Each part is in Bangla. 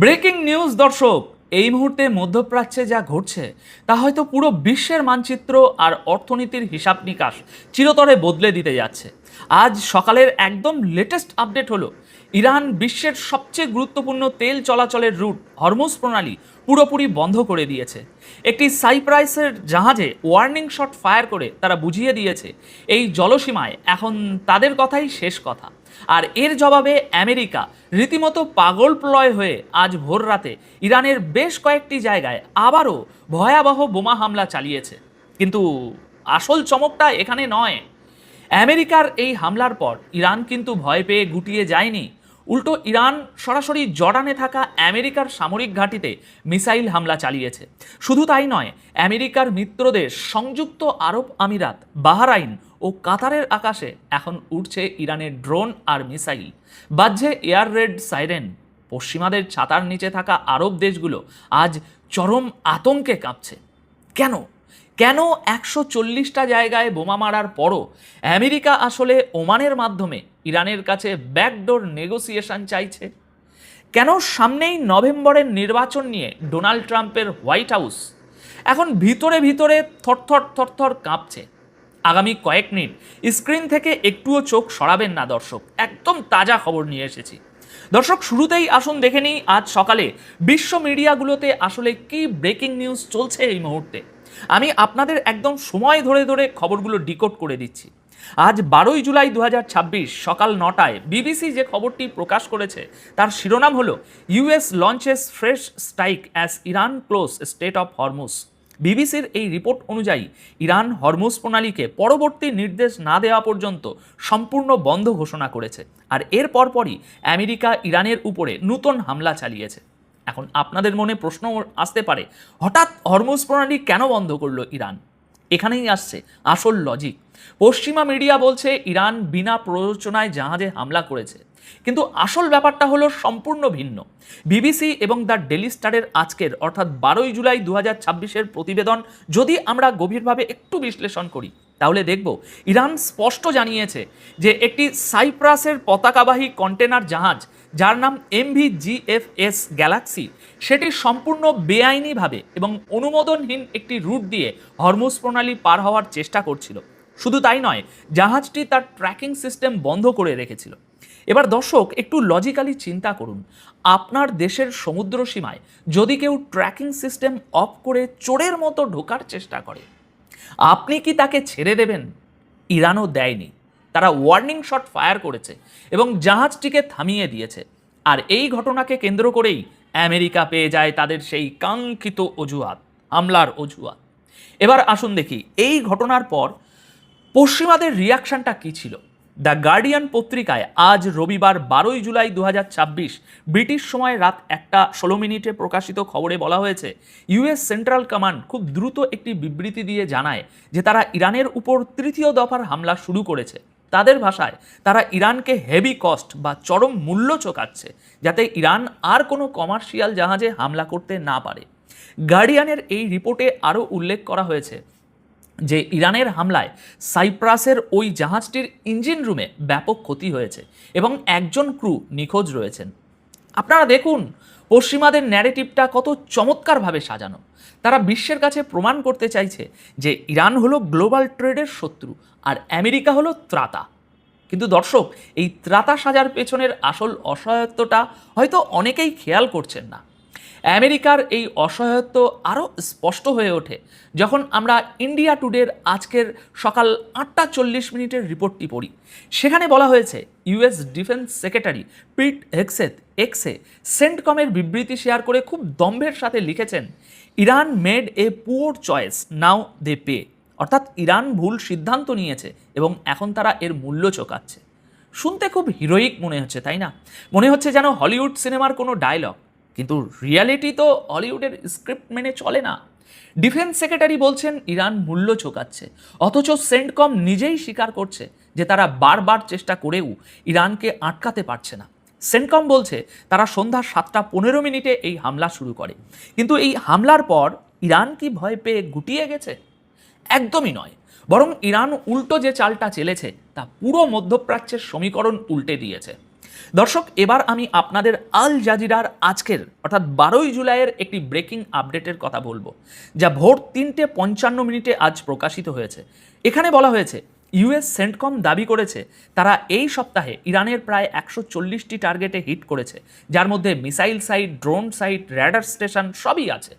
ব্রেকিং নিউজ দর্শক, এই মুহূর্তে মধ্যপ্রাচ্যে যা ঘটছে তা হয়তো পুরো বিশ্বের মানচিত্র আর অর্থনীতির হিসাব নিকাশ চিরতরে বদলে দিতে যাচ্ছে। আজ সকালের একদম লেটেস্ট আপডেট হলো ইরান বিশ্বের সবচেয়ে গুরুত্বপূর্ণ তেল চলাচলের রুট হরমুজ প্রণালী পুরোপুরি বন্ধ করে দিয়েছে। একটি সাইপ্রাসের জাহাজে ওয়ার্নিং শট ফায়ার করে তারা বুঝিয়ে দিয়েছে এই জলসীমায় এখন তাদের কথাই শেষ কথা। আর এর জবাবে আমেরিকা রীতিমতো পাগল প্রলয় হয়ে আজ ভোর রাতে ইরানের বেশ কয়েকটি জায়গায় আবারও ভয়াবহ বোমা হামলা চালিয়েছে। কিন্তু আসল চমকটা এখানে নয়। আমেরিকার এই হামলার পর ইরান কিন্তু ভয় পেয়ে গুটিয়ে যায়নি। উল্টো ইরান সরাসরি জর্ডানে থাকা আমেরিকার সামরিক ঘাঁটিতে মিসাইল হামলা চালিয়েছে। শুধু তাই নয়, আমেরিকার মিত্রদেশ সংযুক্ত আরব আমিরাত, বাহরাইন ও কাতারের আকাশে এখন উঠছে ইরানের ড্রোন আর মিসাইল। বাজছে এয়ার রেড সাইরেন। পশ্চিমাদের ছাতার নিচে থাকা আরব দেশগুলো আজ চরম আতঙ্কে কাঁপছে। কেন কেন 140টা জায়গায় বোমা মারার পরও আমেরিকা আসলে ওমানের মাধ্যমে ইরানের কাছে ব্যাকডোর নেগোসিয়েশন চাইছে? কেন সামনেই নভেম্বরের নির্বাচন নিয়ে ডোনাল্ড ট্রাম্পের হোয়াইট হাউস এখন ভিতরে ভিতরে থরথর থরথর কাঁপছে? আগামী কয়েক মিনিট স্ক্রিন থেকে একটুও চোখ সরাবেন না দর্শক, একদম তাজা খবর নিয়ে এসেছি। দর্শক, শুরুতেই আসুন দেখে নিই আজ সকালে বিশ্ব মিডিয়াগুলোতে আসলে কি ব্রেকিং নিউজ চলছে এই মুহূর্তে। আমি আপনাদের একদম সময় ধরে ধরে খবরগুলো ডিকোড করে দিচ্ছি। আজ 12ই জুলাই 2026 সকাল 9টায় বিবিসি যে খবরটি প্রকাশ করেছে তার শিরোনাম হলো US launches fresh strike as Iran close state of Hormuz. বিবিসির এই রিপোর্ট অনুযায়ী ইরান হরমুজ প্রণালীকে পরবর্তী নির্দেশ না দেওয়া পর্যন্ত সম্পূর্ণ বন্ধ ঘোষণা করেছে। আর এর পরপরই আমেরিকা ইরানের উপরে নতুন হামলা চালিয়েছে। এখন আপনাদের মনে প্রশ্ন আসতে পারে, হঠাৎ হরমুজ প্রণালী কেন বন্ধ করলো ইরান? এখানেই আসছে আসল লজিক। পশ্চিমা মিডিয়া বলছে ইরান বিনা প্ররোচনায় জাহাজে হামলা করেছে, কিন্তু আসল ব্যাপারটা হলো সম্পূর্ণ ভিন্ন। বিবিসি এবং দ্য ডেলি স্টারের আজকের অর্থাৎ 12ই জুলাই 2026-এর প্রতিবেদন যদি আমরা গভীরভাবে একটু বিশ্লেষণ করি তাহলে দেখব ইরান স্পষ্ট জানিয়েছে যে একটি সাইপ্রাসের পতাকাবাহী কন্টেনার জাহাজ যার নাম MV-GFS গ্যালাক্সি, সেটি সম্পূর্ণ বেআইনিভাবে এবং অনুমোদনহীন একটি রুট দিয়ে হরমুজ প্রণালী পার হওয়ার চেষ্টা করছিল। শুধু তাই নয়, জাহাজটি তার ট্র্যাকিং সিস্টেম বন্ধ করে রেখেছিল। এবার দর্শক, একটু লজিক্যালি চিন্তা করুন, আপনার দেশের সমুদ্র সীমায় যদি কেউ ট্র্যাকিং সিস্টেম অফ করে চোরের মতো ঢোকার চেষ্টা করে, আপনি কি তাকে ছেড়ে দেবেন? ইরানও দেয়নি, তারা ওয়ার্নিং শট ফায়ার করেছে এবং জাহাজটিকে থামিয়ে দিয়েছে। আর এই ঘটনাকে কেন্দ্র করেই আমেরিকা পেয়ে যায় তাদের সেই কাঙ্ক্ষিত অজুহাত, হামলার অজুহাত। এবার আসুন দেখি এই ঘটনার পর পশ্চিমাদের রিয়াকশনটা কী ছিল। দ্য গার্ডিয়ান পত্রিকায় আজ রবিবার 12ই জুলাই 2026 ব্রিটিশ সময় রাত 1:16 প্রকাশিত খবরে বলা হয়েছে ইউএস সেন্ট্রাল কমান্ড খুব দ্রুত একটি বিবৃতি দিয়ে জানায় যে তারা ইরানের উপর তৃতীয় দফার হামলা শুরু করেছে। তাদের ভাষায় তারা ইরানকে হেভি কস্ট বা চরম মূল্য চোকাচ্ছে যাতে ইরান আর কোনো কমার্শিয়াল জাহাজে হামলা করতে না পারে। গার্ডিয়ানের এই রিপোর্টে আরও উল্লেখ করা হয়েছে যে ইরানের হামলায় সাইপ্রাসের ওই জাহাজটির ইঞ্জিন রুমে ব্যাপক ক্ষতি হয়েছে এবং একজন ক্রু নিখোঁজ রয়েছেন। আপনারা দেখুন পশ্চিমাদের ন্যারেটিভটা কত চমৎকারভাবে সাজানো। তারা বিশ্বের কাছে প্রমাণ করতে চাইছে যে ইরান হলো গ্লোবাল ট্রেডের শত্রু আর আমেরিকা হলো ত্রাতা। কিন্তু দর্শক, এই ত্রাতা সাজার পেছনের আসল অসহায়ত্বটা হয়তো অনেকেই খেয়াল করছেন না। আমেরিকার এই অসহায়ত্ব আরও স্পষ্ট হয়ে ওঠে যখন আমরা ইন্ডিয়া টুডের আজকের সকাল 8:40 রিপোর্টটি পড়ি। সেখানে বলা হয়েছে US defence secretary Pete Hegseth এক্সে সেন্টকমের বিবৃতি শেয়ার করে খুব দম্ভের সাথে লিখেছেন, Iran made a poor choice, now they pay. অর্থাৎ ইরান ভুল সিদ্ধান্ত নিয়েছে এবং এখন তারা এর মূল্য চোকাচ্ছে। শুনতে খুব হিরোইক মনে হচ্ছে, তাই না? মনে হচ্ছে যেন হলিউড সিনেমার কোনো ডায়লগ, কিন্তু রিয়ালিটি তো হলিউডের স্ক্রিপ্ট মেনে চলে না। ডিফেন্স সেক্রেটারি বলছেন ইরান মূল্য চোকাচ্ছে, অথচ সেন্টকম নিজেই স্বীকার করছে যে তারা বারবার চেষ্টা করেও ইরানকে আটকাতে পারছে না। সেন্টকম বলছে তারা সন্ধ্যা 7:15 এই হামলা শুরু করে, কিন্তু এই হামলার পর ইরান কি ভয় পেয়ে গুটিয়ে গেছে? একদমই নয়, বরং ইরান উল্টো যে চালটা চেলেছে তা পুরো মধ্যপ্রাচ্যের সমীকরণ উল্টে দিয়েছে। দর্শক, এবার আমি আপনাদের আল জাজিরার আজকের অর্থাৎ 12ই জুলাইয়ের একটি ব্রেকিং আপডেটের কথা বলবো, যা ভোর 3:55 আজ প্রকাশিত হয়েছে। এখানে বলা হয়েছে ইউএস সেন্টকম দাবি করেছে তারা এই সপ্তাহে ইরানের প্রায় 140টি টার্গেটে হিট করেছে, যার মধ্যে missile site, drone site, radar station সবই আছে।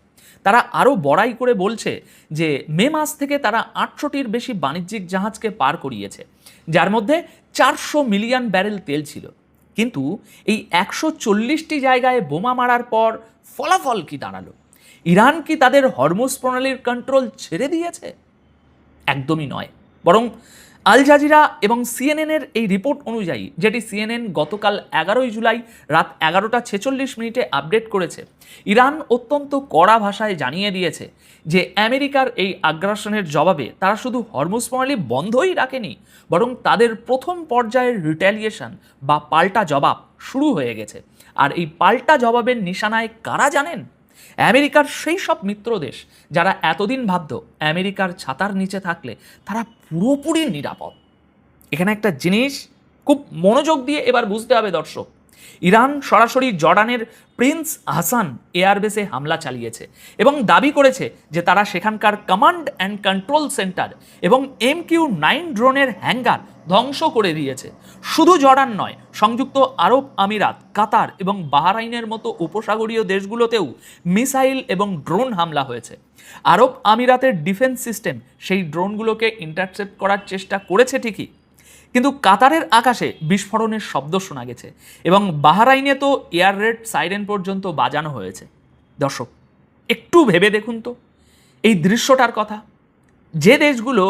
তারা আরও বড়াই করে বলছে যে মে মাস থেকে তারা 800টির বেশি বাণিজ্যিক জাহাজকে পার করিয়েছে, যার মধ্যে 400 মিলিয়ন ব্যারেল তেল ছিল। কিন্তু এই 140টি জায়গায় বোমা মারার পর ফলাফল কি দাঁড়ালো? ইরান কি তাদের হরমুজ প্রণালীর কন্ট্রোল ছেড়ে দিয়েছে? একদমই নয়, বরং আল জাজিরা এবং সিএনএনের এই রিপোর্ট অনুযায়ী, যেটি সিএনএন গতকাল 11ই জুলাই রাত 11:46 আপডেট করেছে, ইরান অত্যন্ত কড়া ভাষায় জানিয়ে দিয়েছে যে আমেরিকার এই আগ্রাসনের জবাবে তারা শুধু হরমুজ প্রণালী বন্ধই রাখেনি, বরং তাদের প্রথম পর্যায়ের রিট্যালিয়েশন বা পাল্টা জবাব শুরু হয়ে গেছে। আর এই পাল্টা জবাবের নিশানায় কারা জানেন? আমেরিকার সেই সব মিত্র দেশ যারা এতদিন ভাবত আমেরিকার ছাতার নিচে থাকলে তারা পুরোপুরি নিরাপদ। এখানে একটা জিনিস খুব মনোযোগ দিয়ে এবার বুঝতে হবে দর্শক। ইরান সরাসরি জর্ডানের প্রিন্স হাসান এয়ারবেসে হামলা চালিয়েছে এবং দাবি করেছে যে তারা সেখানকার কমান্ড অ্যান্ড কন্ট্রোল সেন্টার এবং MQ-9 ড্রোনের হ্যাঙ্গার ধ্বংস করে দিয়েছে। শুধু জর্ডান নয়, সংযুক্ত আরব আমিরাত, কাতার এবং বাহরাইনের মতো উপসাগরীয় দেশগুলোতেও মিসাইল এবং ড্রোন হামলা হয়েছে। আরব আমিরাতের ডিফেন্স সিস্টেম সেই ড্রোনগুলোকে ইন্টারসেপ্ট করার চেষ্টা করেছে ঠিকই, কিন্তু কাতারের আকাশে বিস্ফোরণের শব্দ শোনা গেছে এবং বাহরাইনে তো এয়ার রেড সাইরেন পর্যন্ত বাজানো হয়েছে। দর্শক, একটু ভেবে দেখুন তো এই দৃশ্যটার কথা। যে দেশগুলো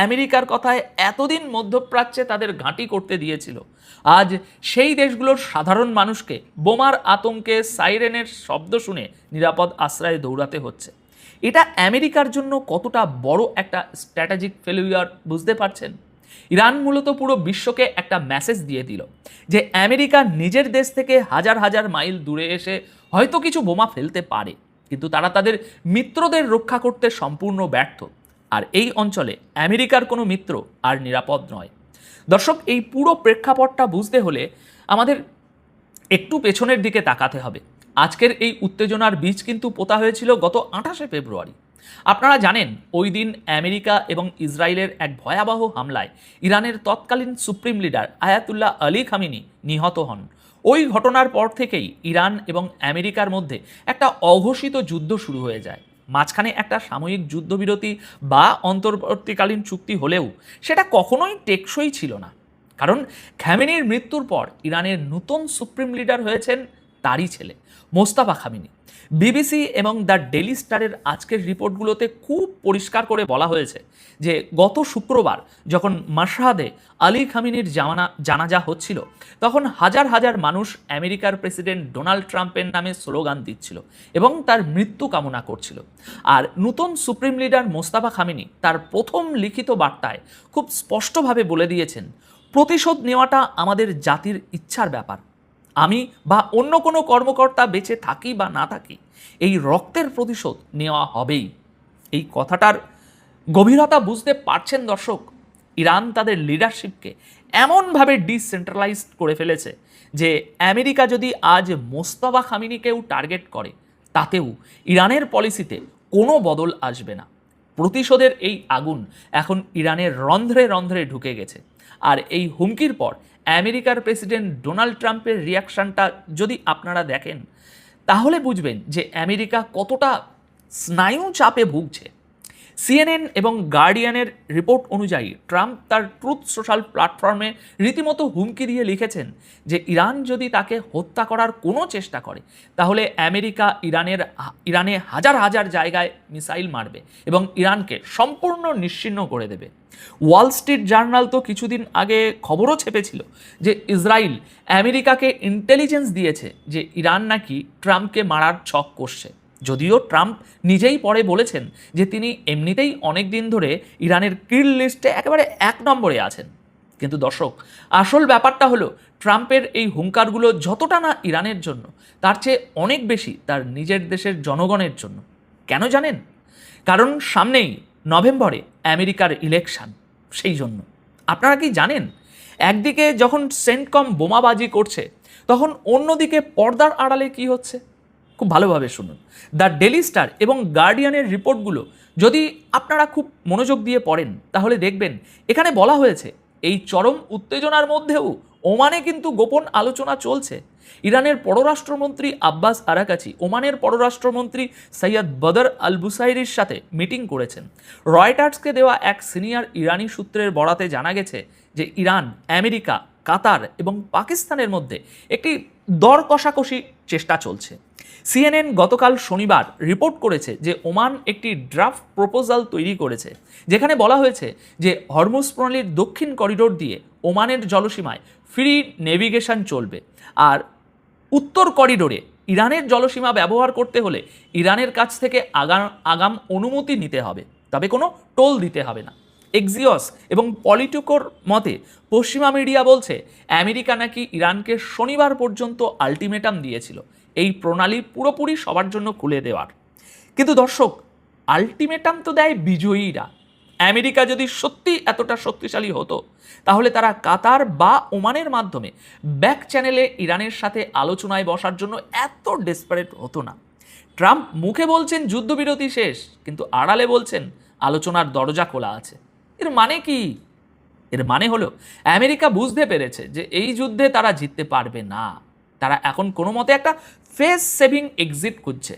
আমেরিকার কথায় এতদিন মধ্যপ্রাচ্যে তাদের ঘাঁটি করতে দিয়েছিল, আজ সেই দেশগুলোর সাধারণ মানুষকে বোমার আতঙ্কে সাইরেনের শব্দ শুনে নিরাপদ আশ্রয়ে দৌড়াতে হচ্ছে। এটা আমেরিকার জন্য কতটা বড় একটা স্ট্র্যাটেজিক ফেলিউর বুঝতে পারছেন? ইরান মূলত পুরো বিশ্বকে একটা মেসেজ দিয়ে দিল যে আমেরিকা নিজের দেশ থেকে হাজার হাজার মাইল দূরে এসে হয়তো কিছু বোমা ফেলতে পারে, কিন্তু তারা তাদের মিত্রদের রক্ষা করতে সম্পূর্ণ ব্যর্থ। আর এই অঞ্চলে আমেরিকার কোনো মিত্র আর নিরাপদ নয়। দর্শক, এই পুরো প্রেক্ষাপটটা বুঝতে হলে আমাদের একটু পেছনের দিকে তাকাতে হবে। আজকের এই উত্তেজনার বীজ কিন্তু পোতা হয়েছিল গত 28শে ফেব্রুয়ারি। আপনারা জানেন, ওই দিন আমেরিকা এবং ইসরায়েলের এক ভয়াবহ হামলায় ইরানের তৎকালীন supreme leader Ayatollah Ali Khamenei নিহত হন। ওই ঘটনার পর থেকেই ইরান এবং আমেরিকার মধ্যে একটা অঘোষিত যুদ্ধ শুরু হয়ে যায়। মাঝখানে একটা সাময়িক যুদ্ধবিরতি বা অন্তর্বর্তীকালীন চুক্তি হলেও সেটা কখনোই টেকসই ছিল না, কারণ খামেনির মৃত্যুর পর ইরানের নতুন সুপ্রিম লিডার হয়েছেন তারই ছেলে মোস্তাফা খামেনি। বিবিসি এবং দ্য ডেইলি স্টারের আজকের রিপোর্টগুলোতে খুব পরিষ্কার করে বলা হয়েছে যে গত শুক্রবার যখন মাশহাদে আলী খামেনির জানাজা হচ্ছিল, তখন হাজার হাজার মানুষ আমেরিকার প্রেসিডেন্ট ডোনাল্ড ট্রাম্পের নামে স্লোগান দিচ্ছিল এবং তার মৃত্যু কামনা করছিল। আর নতুন সুপ্রিম লিডার মোস্তাফা খামেনি তার প্রথম লিখিত বার্তায় খুব স্পষ্টভাবে বলে দিয়েছেন, প্রতিশোধ নেওয়াটা আমাদের জাতির ইচ্ছার ব্যাপার। আমি বা অন্য কোনো কর্মকর্তা বেঁচে থাকি বা না থাকি, এই রক্তের প্রতিশোধ নেওয়া হবেই। এই কথাটার গভীরতা বুঝতে পারছেন দর্শক? ইরান তাদের লিডারশিপকে এমনভাবে ডিসেন্ট্রালাইজ করে ফেলেছে যে আমেরিকা যদি আজ মোস্তাফা খামেনিকেও টার্গেট করে, তাতেও ইরানের পলিসিতে কোনো বদল আসবে না। প্রতিশোধের এই আগুন এখন ইরানের রন্ধ্রে রন্ধ্রে ঢুকে গেছে। আর এই হুমকির পর আমেরিকার প্রেসিডেন্ট ডোনাল্ড ট্রাম্পের রিয়াকশনটা যদি আপনারা দেখেন, তাহলে বুঝবেন যে আমেরিকা কতটা স্নায়ু চাপে ভুগছে। সিএনএন এবং গার্ডিয়ানের রিপোর্ট অনুযায়ী ট্রাম্প তার ট্রুথ সোশ্যাল প্ল্যাটফর্মে রীতিমতো হুমকি দিয়ে লিখেছেন যে ইরান যদি তাকে হত্যা করার কোনো চেষ্টা করে, তাহলে আমেরিকা ইরানে হাজার হাজার জায়গায় মিসাইল মারবে এবং ইরানকে সম্পূর্ণ নিশ্চিহ্ন করে দেবে। ওয়াল স্ট্রিট জার্নাল তো কিছুদিন আগে খবরও ছেপেছিল যে ইসরায়েল আমেরিকাকে ইন্টেলিজেন্স দিয়েছে যে ইরান নাকি ট্রাম্পকে মারার ছক কষছে। যদিও ট্রাম্প নিজেই পরে বলেছেন যে তিনি এমনিতেই অনেক দিন ধরে ইরানের কিল লিস্টে একেবারে 1 নম্বরে আছেন। কিন্তু দর্শক, আসল ব্যাপারটা হলো ট্রাম্পের এই হুঙ্কারগুলো যতটা না ইরানের জন্য, তার চেয়ে অনেক বেশি তার নিজের দেশের জনগণের জন্য। কেন জানেন? কারণ সামনেই নভেম্বরে আমেরিকার ইলেকশন। সেই জন্য আপনারা কি জানেন একদিকে যখন সেন্টকম বোমাবাজি করছে, তখন অন্যদিকে পর্দার আড়ালে কি হচ্ছে খুব ভালোভাবে শুনুন। দ্য ডেলি স্টার এবং গার্ডিয়ানের রিপোর্টগুলো যদি আপনারা খুব মনোযোগ দিয়ে পড়েন, তাহলে দেখবেন এখানে বলা হয়েছে এই চরম উত্তেজনার মধ্যেও ওমানে কিন্তু গোপন আলোচনা চলছে। ইরানের পররাষ্ট্রমন্ত্রী আব্বাস আরাকাচি ওমানের পররাষ্ট্রমন্ত্রী সৈয়দ বদর আল বুসাইরির সাথে মিটিং করেছেন। রয়টার্সকে দেওয়া এক সিনিয়র ইরানি সূত্রের বরাতে জানা গেছে যে ইরান, আমেরিকা, কাতার এবং পাকিস্তানের মধ্যে একটি দর কষাকষি চেষ্টা চলছে। সিএনএন গতকাল শনিবার রিপোর্ট করেছে যে ওমান একটি ড্রাফট প্রপোজাল তৈরি করেছে, যেখানে বলা হয়েছে যে হরমুজ প্রণালীর দক্ষিণ করিডোর দিয়ে ওমানের জলসীমায় ফ্রি নেভিগেশন চলবে, আর উত্তর করিডোরে ইরানের জলসীমা ব্যবহার করতে হলে ইরানের কাছ থেকে আগাম অনুমতি নিতে হবে, তবে কোনো টোল দিতে হবে না। এক্সিওস এবং পলিটিকোর মতে পশ্চিমা মিডিয়া বলছে আমেরিকা নাকি ইরানকে শনিবার পর্যন্ত আলটিমেটাম দিয়েছিল এই প্রণালী পুরোপুরি সবার জন্য খুলে দেওয়ার। কিন্তু দর্শক, আলটিমেটাম তো দেয় বিজয়ীরা। আমেরিকা যদি সত্যি এতটা শক্তিশালী হতো, তাহলে তারা কাতার বা ওমানের মাধ্যমে ব্যাক চ্যানেলে ইরানের সাথে আলোচনায় বসার জন্য এত ডেসপারেট হতো না। ট্রাম্প মুখে বলছেন যুদ্ধবিরতি শেষ, কিন্তু আড়ালে বলছেন আলোচনার দরজা খোলা আছে। এর মানে কি? এর মানে হলো আমেরিকা বুঝতে পেরেছে যে এই যুদ্ধে তারা জিততে পারবে না। তারা এখন কোনো মতে একটা ফেস সেভিং এক্সিট খুঁজছে,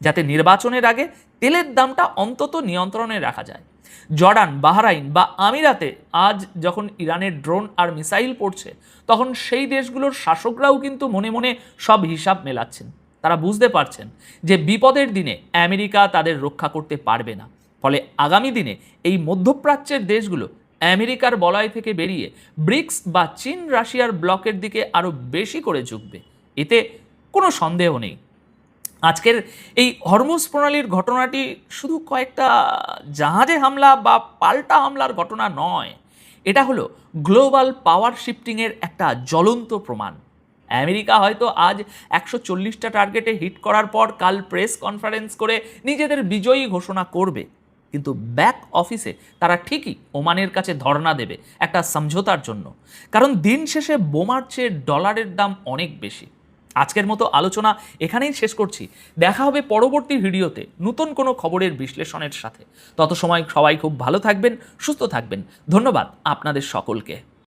যাতে নির্বাচনের আগে তেলের দামটা অন্তত নিয়ন্ত্রণে রাখা যায়। জর্ডান, বাহরাইন বা আমিরাতে আজ যখন ইরানের ড্রোন আর মিসাইল পড়ছে, তখন সেই দেশগুলোর শাসকরাও কিন্তু মনে মনে সব হিসাব মেলাচ্ছেন। তারা বুঝতে পারছেন যে বিপদের দিনে আমেরিকা তাদের রক্ষা করতে পারবে না। ফলে আগামী দিনে এই মধ্যপ্রাচ্যের দেশগুলো আমেরিকার বলয় থেকে বেরিয়ে ব্রিক্স বা চীন রাশিয়ার ব্লকের দিকে আরও বেশি করে ঝুঁকবে, এতে কোনো সন্দেহ নেই। আজকের এই হরমুজ প্রণালীর ঘটনাটি শুধু কয়েকটা জাহাজে হামলা বা পাল্টা হামলার ঘটনা নয়, এটা হলো গ্লোবাল পাওয়ার শিফটিংয়ের একটা জ্বলন্ত প্রমাণ। আমেরিকা হয়তো আজ 140টা টার্গেটে হিট করার পর কাল প্রেস কনফারেন্স করে নিজেদের বিজয়ী ঘোষণা করবে, কিন্তু ব্যাক অফিসে তারা ঠিকই ওমানের কাছে ধর্ণা দেবে একটা সমঝোতার জন্য। কারণ দিন শেষে বোমার চেয়ে ডলারের দাম অনেক বেশি। আজকের মতো আলোচনা এখানেই শেষ করছি। দেখা হবে পরবর্তী ভিডিওতে নতুন কোনো খবরের বিশ্লেষণের সাথে। তত সময় সবাই খুব ভালো থাকবেন, সুস্থ থাকবেন। ধন্যবাদ আপনাদের সকলকে।